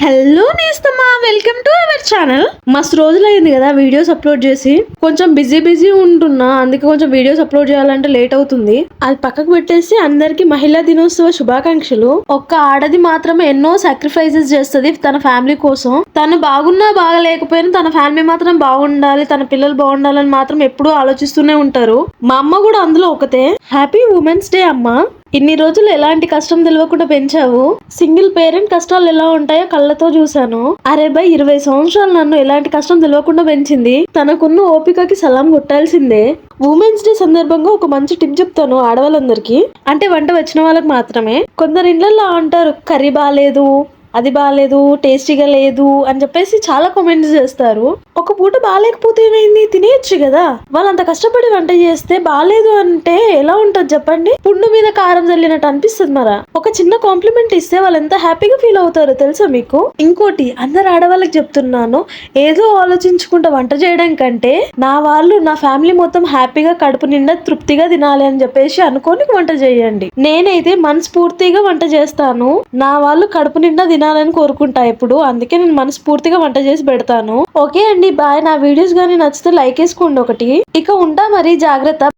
Hello నేస్తమా, welcome to our channel. మస్తు రోజులైంది కదా వీడియోస్ అప్లోడ్ చేసి. కొంచెం బిజీ ఉంటున్నా, అందుకే కొంచెం వీడియోస్ అప్లోడ్ చేయాలంటే లేట్ అవుతుంది. అది పక్కకు పెట్టేసి అందరికి మహిళా దినోత్సవ శుభాకాంక్షలు. ఒక్క ఆడది మాత్రమే ఎన్నో సాక్రిఫైసెస్ చేస్తుంది తన ఫ్యామిలీ కోసం. తను బాగున్నా బాగలేకపోయినా తన ఫ్యామిలీ మాత్రం బాగుండాలి, తన పిల్లలు బాగుండాలని మాత్రం ఎప్పుడూ ఆలోచిస్తూనే ఉంటారు. మా అమ్మ కూడా అందులో ఒకతే. హ్యాపీ ఉమెన్స్ డే అమ్మ. ఇన్ని రోజులు ఎలాంటి కష్టం తెలియకుండా పెంచావు. సింగిల్ పేరెంట్ కష్టాలు ఎలా ఉంటాయో కళ్ళతో చూశాను. అరే బై 20 సంవత్సరాలు నన్ను ఎలాంటి కష్టం తెలియకుండా పెంచింది. తనకున్న ఓపికకి సలాం కొట్టాల్సిందే. ఉమెన్స్ డే సందర్భంగా ఒక మంచి టిప్ చెప్తాను ఆడవాళ్ళందరికీ. అంటే వంట వచ్చిన వాళ్ళకి మాత్రమే. కొందరు ఇళ్లలో అంటారు కర్రీ బాగాలేదు, అది బాగాలేదు, టేస్టీగా లేదు అని చెప్పేసి చాలా కామెంట్స్ చేస్తారు. ఒక పూట బాగాలేకపోతే ఏమైంది, తినేయచ్చు కదా. వాళ్ళంత కష్టపడి వంట చేస్తే బాగాలేదు అంటే ఎలా ఉంటది చెప్పండి. పుండు మీద కారం చల్లినట్టు అనిపిస్తుంది. మరా ఒక చిన్న కాంప్లిమెంట్ ఇస్తే వాళ్ళు ఎంత హ్యాపీగా ఫీల్ అవుతారో తెలుసా మీకు. ఇంకోటి అందరు ఆడవాళ్ళకి చెప్తున్నాను, ఏదో ఆలోచించుకుంటా వంట చేయడం కంటే నా వాళ్ళు, నా ఫ్యామిలీ మొత్తం హ్యాపీగా కడుపు నిండా తృప్తిగా తినాలి అని చెప్పేసి అనుకోని వంట చేయండి. నేనైతే మనస్ఫూర్తిగా వంట చేస్తాను. నా వాళ్ళు కడుపు నిండా తినాలని కోరుకుంటా ఎప్పుడు. అందుకే నేను మనస్ఫూర్తిగా వంట చేసి పెడతాను. ఓకే అండి, బాయ్. నా వీడియోస్ గానీ నచ్చితే లైక్ వేసుకోండి ఒకటి. ఇక ఉంటా మరి, జాగ్రత్త.